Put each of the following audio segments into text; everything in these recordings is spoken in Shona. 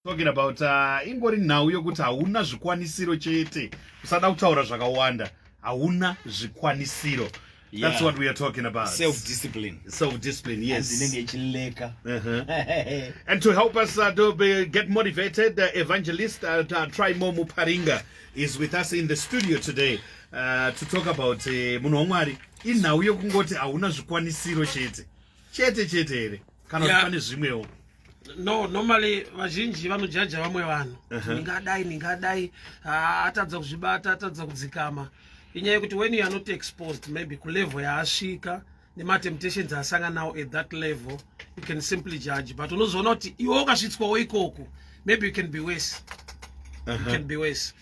Talking about ingori nhau yokuti hauna zvikwanisiro chete, usada kutaura zvakawanda, hauna zvikwanisiro. That's what we are talking about. Self-discipline. Self-discipline, yes. And And to help us get motivated, evangelist Trymo Muparinga is with us in the studio today to talk about munhu wamwari inhau yokungoti hauna zvikwanisiro chete. Chete here. Kana pane zvimwewo. No, normally vazhinji vanojaja vamwe vanhu. Ningadai atadza kuzvibata, atadza kudzikama. Inyaya yekuti when you are not exposed maybe ku level yaasvika nema temptations asanga now at that level, you can simply judge. But unozoona kuti iwe wakasvitswawo ikoko, maybe you can be worse. You can be worse.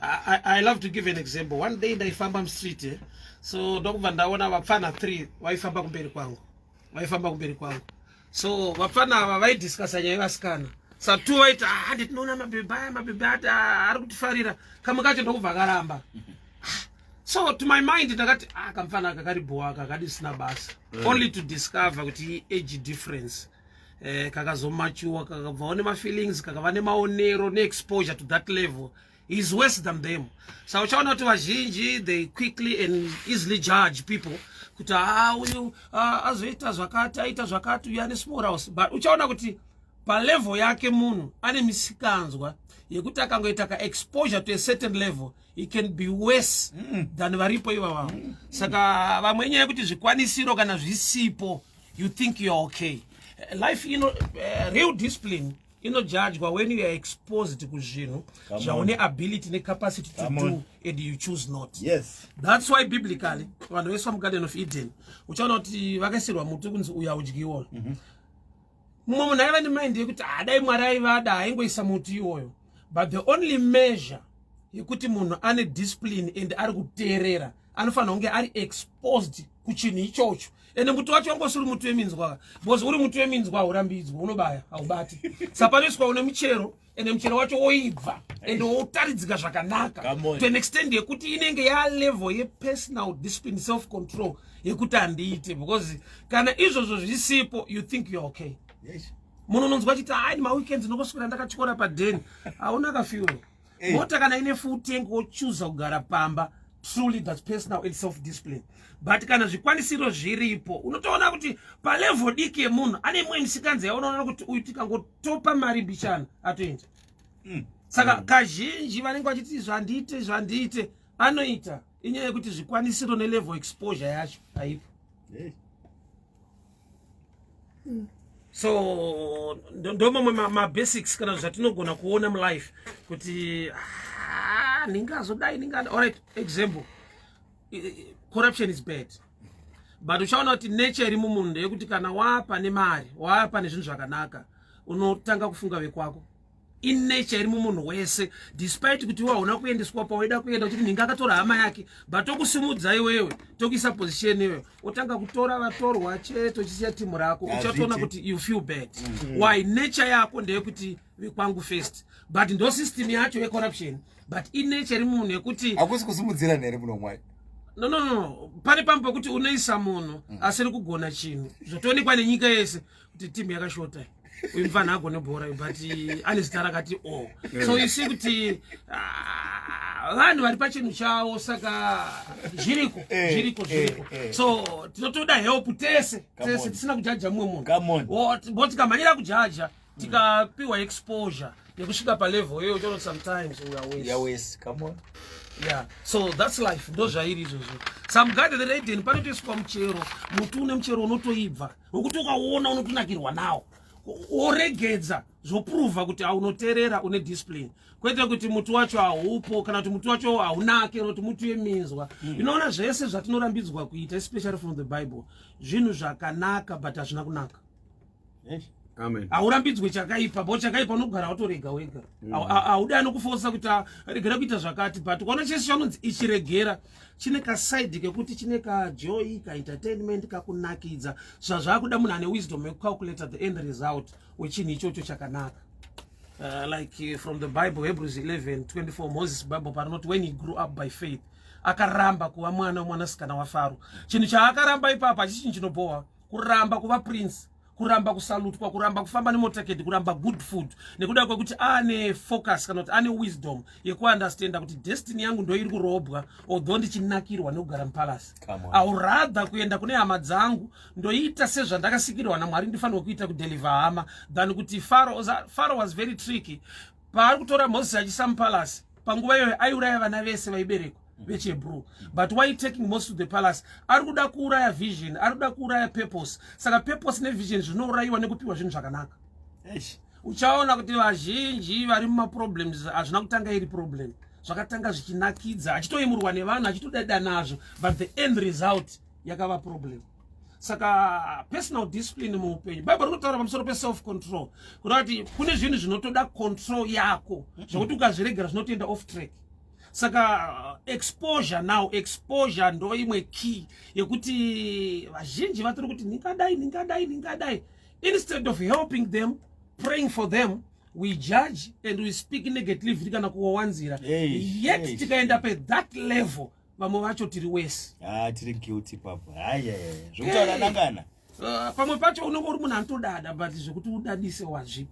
I love to give an example. One day ndaifamba mstreet, so ndokubva ndaona vapfana 3 vaifamba kumberi kwangu. So vapfana ava vaidiscussa nyaya yevasikana. Sa 2 vaiti ndinoona mabebe ari kutifarira, kamwe kacho ndokubva karamba. So to my mind ndakati kamfana aka karibowa kakadisina basa, only to discover kuti age difference kakazomachuwa, kakabvawo nema feelings, kakava nemaonero ne-exposure to that level is worse than them. So uchaona kuti vazhinji they quickly and easily judge people kuti uyu azoita zvakati, aita zvakati, uyu ane small house. But uchaona kuti pa level yake munhu ane misikanzwa yekuti akangoita ka exposure to a certain level, it can be worse than varipo ivava. Saka vamwe nyaya yekuti zvikwanisiro kana zvisipo, you think you are okay. Life, real discipline inojudgwa when you are exposed kuzvinhu zvaune ability ne capacity to do and you choose not. yes, that's why biblically vanhu vese mu Garden of Eden uchaona kuti vakaisirwa muti kunzi uya udyiwa. Mumwe munhu aiva nemind yekuti dai Mwari aivada aingoisa muti iwoyo, but the only measure yekuti munhu ane discipline and ari kuteerera anofanira kunge ari exposed kuchinhu ichocho. Ende muti wacho wangosuri muti weminzwa, because uri muti weminzwa haurambidzwa, unobaya haubati. Sapanoiswa une muchero ende muchero wacho woibva ende wotaridzika zvakanaka to an extent yekuti inenge ya level ye personal discipline, self control yekuti handiite, because kana izvozvo zvisipo you think you are okay. yes. Munhu unonzwa chiti ma weekends ndokoswera ndakatyora padeni, hauna kafiwe. Mota kana ine futengo wochuza kugara pamba, truly that's personal and self discipline. But kana zvikwanisiro zviripo unotoona kuti pa level diki yemunhu ane imwe misikanzi yaonaona kuti uyu tikangotopa mari bichana atoenda. Saka kazhinji vanenge vachiti zvandiite anoita inyaya yekuti zvikwanisiro ne level exposure yacho haipo. So ndomwe ma basics kana zvatinogona kuona mu life kuti ningazodai ningada. All right, example, corruption is bad, but uchaona kuti nature iri mumunhu ndeyekuti kana wapa nemari, wapa nezvinhu zvakanaka, unotanga kufunga vekwako. In nature iri mumunhu wese, despite kuti hauna kuendeswa pawaida kuenda, kuti ninga akatora hama yake, but tokusimudza iwewe, tokuisa position iwewe, otanga kutora vatorwa chete uchisiya timu rako, uchatoona kuti you feel bad. Why? Nature yako ndeyekuti vekwangu first, but ndo system yacho ye corruption. But in nature iri mumunhu yekuti hakusi kusimudzira nhere muno mwai. No. Pane pamwe kuti unoisa munhu asiri kugona chinhu, zvotoonekwa nenyika yese kuti timu yakashota. Uyu mfana agone bhora, but ane zita rakati o. So you see kuti vanhu vari pachinhu chavo, saka zviriko. So tinotoda help tese tisina kujaja mumwe munhu. Tikamhanyira kujaja tikapiwa exposure yekusvika pa level iyoyo, uchaona sometimes we are waste. Yeah, so that's life. Ndo zvairi izvozvo. Some Garden of Eden panotoiswa muchero, muti une muchero unotoibva, wokuti ukaona unotonakirwa nawo, oregedza zvoprova kuti unoteerera, une discipline. Kwete kuti muti wacho haupo, kana kuti muti wacho haunake, kana kuti muti weminzwa. Unoona zvese zvatinorambidzwa kuita, especially from the Bible, zvinhu zvakanaka but hazvina kunaka. Amen. Haurambidzwe chakaipa, bo chakaipa unogara watorega wega. Hauda anokuforsa kuti regera kuita zvakati, but ukaona chese chanonzi ichiregera chine ka side kekuti chine ka joy, ka entertainment, kakunakidza. Zvazvakuda munhu ane wisdom yekucalculate at the end result wechinhu ichocho chakanaka. Like from the Bible, Hebrews 11:24, Moses Bible paranoti when he grew up by faith, akaramba kuva mwanasikana waFaro. Chinhu chaakaramba ipapa hachisi chinhu chinobohwa, kuramba kuva prince, kuramba kusalutwa, kuramba kufamba nemotaketi, kuramba good food, nekuda kwekuti ane focus kana kuti ane wisdom yekuunderstanda kuti destiny yangu ndo iri kurobwa, although ndichinakirwa nekugara mupalace. I'll rather kuenda kune hama dzangu ndoita sezvandakasikirwa naMwari ndifanirwa kuita kudeliver hama than kuti Pharaoh was very tricky. Paari kutora Moses achisa mupalace, panguva iyoyo aiuraya vana vese vaiberekwa vechebrew. But why taking Moses to the palace? Ari kuda kuuraya vision, ari kuda kuuraya purpose. Saka purpose nevision zvinourayiwa nekupiwa zvinhu zvakanaka. Uchaona kuti vazhinji vari mumaproblems hazvina kutanga iri problem, zvakatanga zvichinakidza, achitoimurwa nevanhu, achitodada nazvo, but the end result yakava problem. Saka personal discipline muupenyu, Bible rinotaura pamusoro pe-self control, kuti kune zvinhu zvinotoda control yako, zvokuti ukazviregera zvinotoenda off track. Saka exposure now, exposure ndo imwe key yekuti vazhinji vatori kuti ningadai. Instead of helping them, praying for them, we judge and we speak negatively kana kuwawanzira. Yet tikaenda pe that level vamwe vacho tiri wese. Tiri guilty papa. Zvokutaura nangana. Pamwe pacho unenge uri munhu anotodada, but zvokuti udadise wazvipo.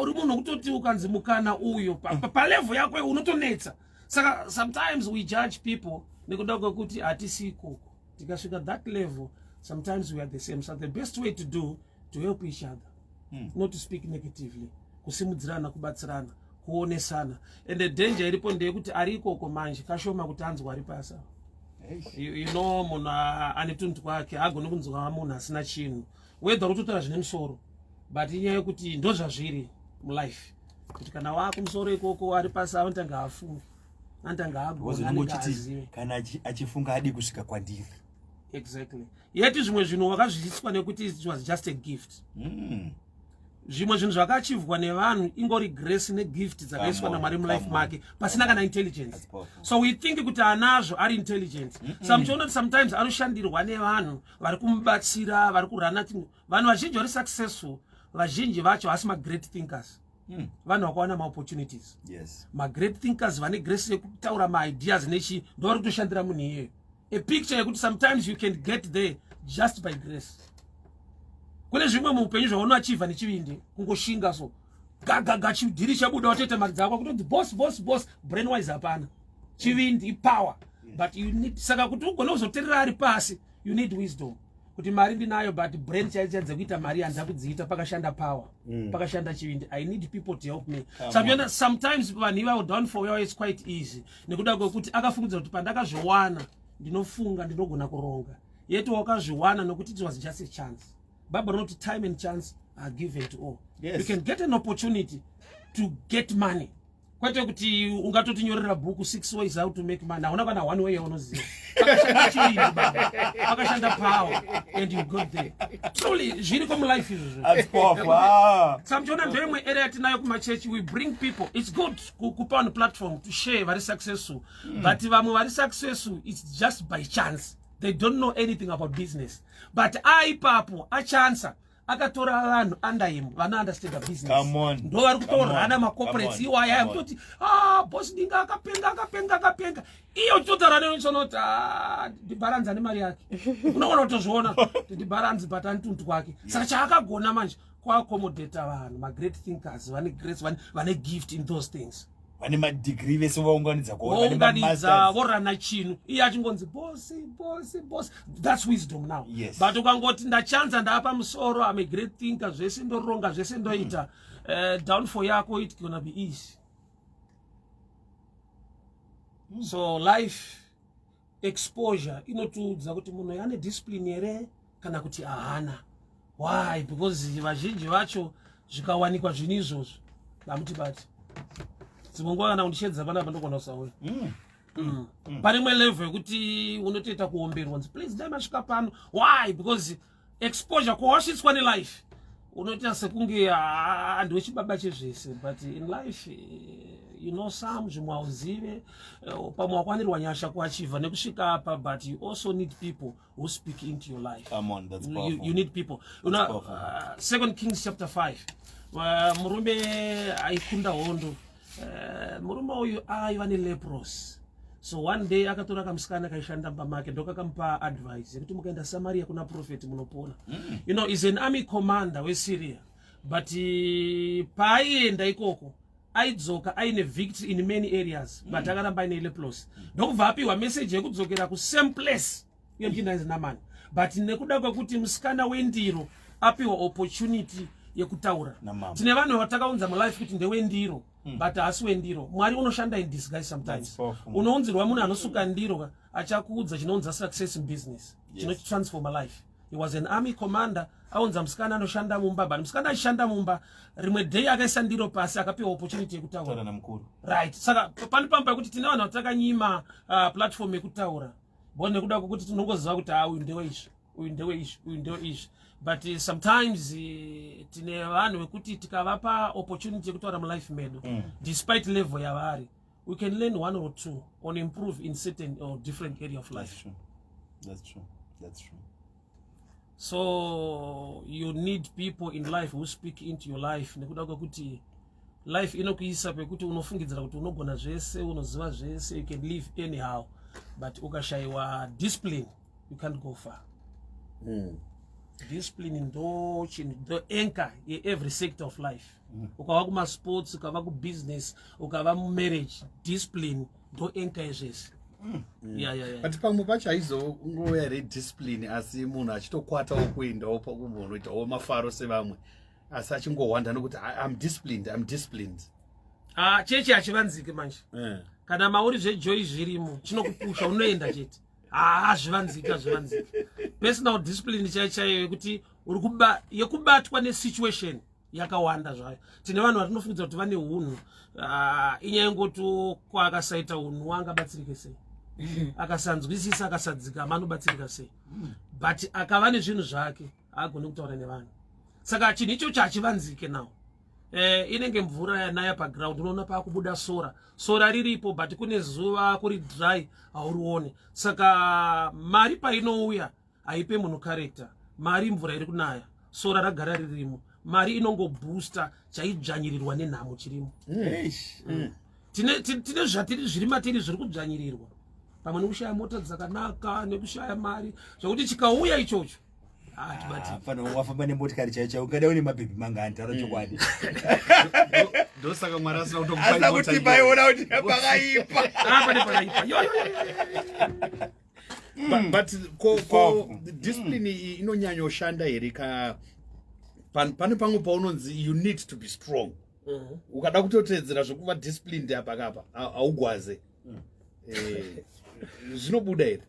Uri munhu kutoti ukanzi mukana uyo palevel yako unotonetsa. Saka sometimes we judge people nekuda kwekuti hatisi ikoko. Tikasvika that level, sometimes we are the same. So the best way to do, to help each other, not to speak negatively, kusimudzirana, kubatsirana, kuonesana. And the danger iripo ndeyekuti ari ikoko manje kashoma kuti anzwa ari pasa. You know, munhu ane tuntu kwake agone kunzwa munhu asina chinhu, whether utotora zvine musoro, but inyaya yekuti ndo zvazviri mulife, kuti kana wakumusoro ikoko ari pasi anotanga afunga, anotanga agona, anotanga azive kana achifunga adi kusvika kwandiri. Exactly. Yeti zvimwe zvinhu wakazvizidzwa nekuti it was just a gift. Zvimwe zvinhu zvakachivwa nevanhu ingori grace negift dzakaiswa naMwari mulife make pasina kana intelligence. So we think kuti anazvo ari intelligent. Samchiona sometimes anoshandirwa nevanhu vari kumubatsira, vari kurana thing. Vanhu vazhinji vari successful, vazhinji vacho hasi ma great thinkers. Vanhu vakawana ma opportunities. Yes. Ma great thinkers vane grace yekutaura ma ideas nechi ndo vari kutoshandira munhu iyeyo. A picture yekuti sometimes you can get there just by grace. Kune zvimwe muupenyu zvaunoachievha nechivindi, kungoshinga so gaga chidhiri chabuda watete mari dzako kuti boss brainwise hapana. Chivindi power, but you need, saka kuti ugone kuzoterera ari pasi, you need wisdom. Kuti mari ndinayo but brain chaichadze kuita mari handza kudziita, pakashanda power, pakashanda chivindi. I need people to help me. Sometimes vanhu ivavo downfall yavo is quite easy, nekuda kwekuti akafungudza kuti pandakazviwana ndinofunga ndinogona kuronga, yet wakazviwana nokuti it was just a chance. Bible wrote time and chance are given to all. Yes. You can get an opportunity to get money. Kwete kuti ungatotinyorera bhuku 6 ways how to make money. Hauna kana one way yaunoziva. Pakashanda chivindi baba. Pakashanda power and you got there. Truly, zviri komu life izvo. That's powerful. Samchona ndemwe area tinayo kuma church, we bring people. It's good kupa on platform to share very successful. But vamwe vari successful, it's just by chance. They don't know anything about business. But aipapo achansa akatora vanhu under him vana understand the business. Come on. Ndo vari kutorana ma corporates iwaya kutoti boss dinga akapenga. Iyo chotara nechonoti ndibaranza nemari yake. Unoona kutozviona ndibaranza but antuntu kwake. Saka chaakagona manje kwa accommodate vanhu, ma great thinkers, vane grace, vane gift in those things. Vane ma degree vese vaunganidza vorana chinhu, iye achingonzi boss. That's wisdom now. Yes. But ukangoti ndachanza ndapa musoro, I'm a great thinker, zvese ndoronga, zvese ndoita, downfall yako it's gonna be easy. So life exposure inotiudza kuti munhu ane discipline here kana kuti ahana. Why? Because vazhinji vacho zvikawanikwa zvinhu izvozvo damuti bati dzimwe kana undishedza pana pandogona kusauya. Pane imwe level yekuti unotoita kuomberwa nzi please dai masvika pano. Why? Because exposure kwawasvitswa nelife unoita sekunge ndochibaba chezvese, but in life you know some zvimwe hauzive, pamwe wakwanirwa nyasha kuachievha nekusvika apa, but you also need people who speak into your life. Come on, that's powerful. You need people. You know, 2 Kings chapter 5, murume aikunda hondo, murume uyu aiva nelepros, So one day akatora kamusikana kaishanda pamarket ndokakampa advice yekuti mukaenda Samaria kuna prophet munopona. You know, is an army commander we Syria, but paaienda ikoko aidzoka aine victory in many areas, but akaramba ine leprosy. Ndokubva apiwa message yekudzokera ku same place iyo njina Namani, but nekuda kwekuti musikana wendiro apiwa opportunity yekutaura. Tine vanhu vatakaunza mulife kuti ndewendiro, but asi wendiro Mwari unoshanda in disguise sometimes. Unounzirwa munhu anosuka ndiro achakuudza chinounza success in business, chinotransform a life. He was an army commander, aunza musikana anoshanda mumba, but musikana achishanda mumba rimwe day akaisa ndiro pasi akapiwa opportunity yekutaura na mukuru. Right. Saka pani pamba yekuti tine vanhu vatakanyima platform yekutaura. Bone kuda kuti tinongoziva kuti uyu ndewe izvi, uyu ndewe izvi, uyu ndewe izvi. But sometimes tine vanhu vekuti tikavapa opportunity yekutaura mulife medu, despite level yavari, we can learn one or two on improve in certain or different area of life. That's true. That's true. So you need people in life who speak into your life. Nekuda kuti life inokuisa pekuti unofungidzira kuti unogona zvese, unoziva zvese, you can live anyhow. But ukashaiwa discipline, you can't go far. Discipline ndo the anchor in every sector of life. Ukava kuma sports, ukava ku business, ukava mu marriage, discipline ndo anchor yezvese. Yeah. But pamwe pacho aizo ngoya discipline asi munhu achitokwata okuendawo pakubonoitawo mafaro sevamwe asi achingowanda nokuti I'm disciplined. Chechi achivanzike manje. Kana mauri zvejoy zvirimo chinokupusha unoenda chete. Zvivanzika. Personal discipline chaichayo yekuti uri yekubatwa nesituation yakawanda zvayo. Tine vanhu vatinofungidzira kuti vane hunhu, inyaya ngoto kwakasaita hunhu wangabatsirike sei. Akasanzwisisa akasadzika anobatsirika sei. But akava nezvinhu zvake agone kutaura nevanhu. Saka chinhu icho chachivanzike nawo. Inenge mvura yanaya paground unoona pakubuda sora riripo, but kune zuva kuri dry haurione. Saka mari painouya haipe munhu character, mari mvura iri kunaya, sora ragara ririmo, mari inongo booster chaidzvanyirirwa nenhamo chirimo. Tine zvatiri zviri matiri zviri kudzvanyirirwa, pamwe nekushaya mota dzakanaka nekushaya mari, zvokuti chikauya ichocho Fano wafamba nemotikari chaicha ungada une mabhebhi mangani taro chokwadi. Ndosaka Mwari asina kutokupa mota. Asa kuti baiona kuti pakaipa. But ko discipline inonyanya oshanda here ka pane pamwe paunonzi you need to be strong. Ukada kutotedzera zvokuva disciplined apa kapa augwaze. Zvinobuda here.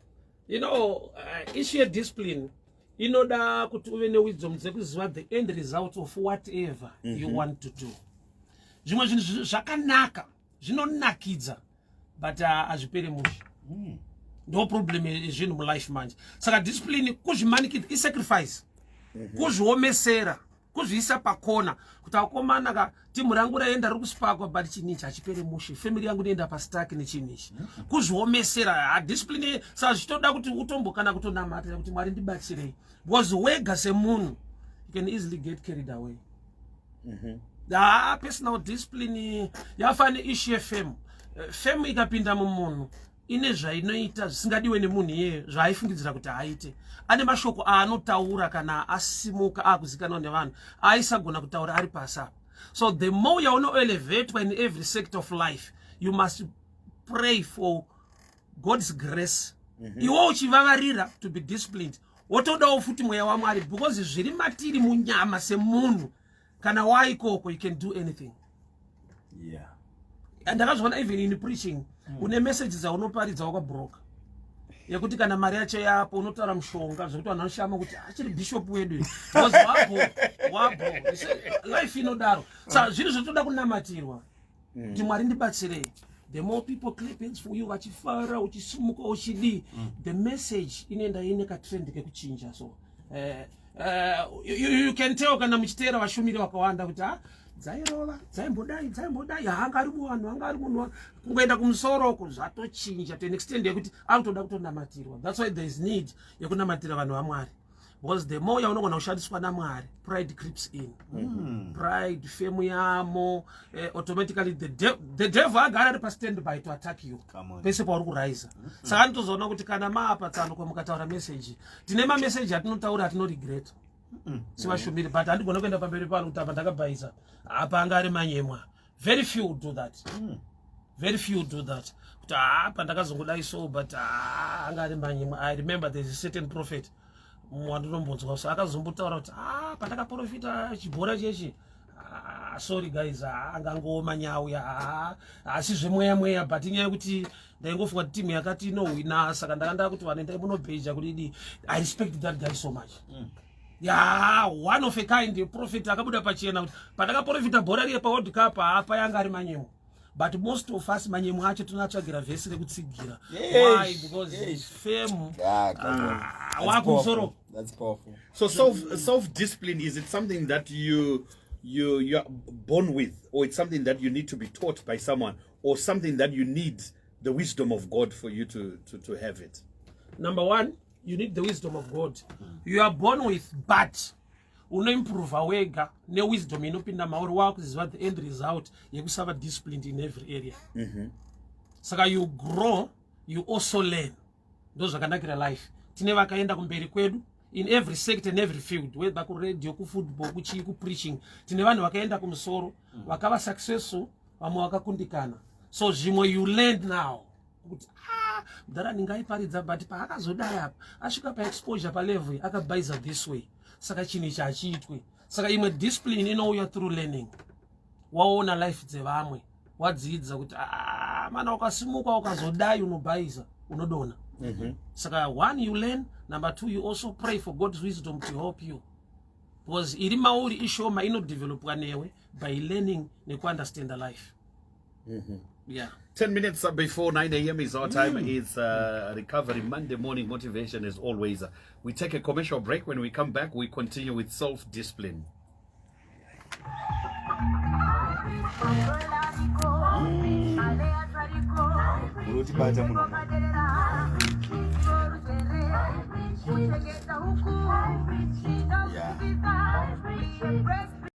You know, issue discipline inoda kuti uve newisdom dzekuziva the end result of whatever you want to do. Zvimwe zvinhu zvakanaka zvinonakidza but azvipere mushi. No problem ezvinhu mulife manje. Saka discipline kuzvimanikidza isacrifice, kuzviomesera, kuzviisa pakona kuti akomana ka timu rangu raenda riri kusipakwa but chinhu chachipere mushi, family yangu inoenda pastuck nechinhu ichi. Kuzviomesera discipline saka zvitoda kuti utombokana kutonamata kuti Mwari ndibatsirei, because wega semunhu you can easily get carried away. Personal discipline yafane issue fame ikapinda mumunhu ine zvainoita zvisingadiwe nemunhu iye zvaaifungidzira kuti aite, ane mashoko aanotaura kana asimuka akuzikanwa nevanhu aisagona kutaura ari pasi apa. So the more you elevate in every sector of life, you must pray for God's grace. Iwo uchivavarira to be disciplined, wotodawo futi mweya waMwari, because zviri matiri munyama semunhu kana waikoko you can do anything. And ndakazviona even in preaching une messages dzaunoparidza wakabroka yekuti kana mari yacho yapo unotaura mushonga zvekuti vanhu vanoshama kuti achiri bishop wedu because wabo life inodaro. Saka zvinhu zvotoda kunamatirwa kuti Mwari ndibatsirei. The more people clap hands for you vachifara uchisimuka uchidi, the message inoenda ine katrend kekuchinja. So you can tell kana muchitera vashumiri wakawanda kuti dzairova dzaimbodai hanga ari munhu kungoenda kumusoroko zvatochinja to an extent yekuti akutoda kutonamatirwa. That's why there is need yekunamatira vanhu vaMwari. because the more yaunogona kushandiswa naMwari, pride creeps in. Pride, fame yamo, automatically the devil agara pa stand by to attack you. Pese pa uri kurise. Saka ndozona kuti kana maapatsano kwa mukataura message, tine ma message atinotaura atino regret. Siwashumiri, but andigona kuenda pamberi pano kuti apa ndakabhaisa apa anga ari manyemwa. Very few do that. Very few do that. Kuti apa ndakazongodai so, but anga ari manyemwa. I remember there's a certain prophet mwandinombodzwa so akazombotaura kuti pandakaprofita chibhora chechi sorry guys angangoma nyau ya asi zvemweya but inyaya kuti ndaingofunga kuti timu yakati inowina saka ndakanda kuti vanoenda munobeja kudidi. I respect that guy so much. One of a kind prophet akabuda pachena kuti pandakaprofita bhora riye pa World Cup apa yanga ari manyemo. But most of us manyemo acho tunatsvagira vhesi rekutsigira. Why? Because fame. That's powerful. So self-discipline, is it something that you're born with, or it's something that you need to be taught by someone, or something that you need the wisdom of God for you to have it? Number one, you need the wisdom of God. You are born with, but unoimprove wega ne wisdom inopinda mauri wako ziva the end result yekusava disciplined in every area. Saka you grow, you also learn. Those vakanakira life. Tine vakaenda kumberi kwedu in every sector and every field, whether ku radio, ku football, ku preaching, tine vanhu vakaenda kumusoro vakava successful, vamwe vakakundikana. So zvimwe you learn now kuti mudhara ndingaiparidza but paakazodai apa asvika pa exposure pa level akabaiza this way. Saka chini chachiitwe. Saka imwe discipline inouya through learning. Waona life dzevamwe, wadzidza kuti mana ukasimuka ukazodai unobaiza unodona. Saka one, you learn. Number two, you also pray for God's wisdom to help you. Because iri mauri ishoma ino develop newe by learning neku understand the life. 10 minutes before 9 a.m. is our time. It's Recovery Monday Morning Motivation as always. We take a commercial break. When we come back, we continue with self-discipline.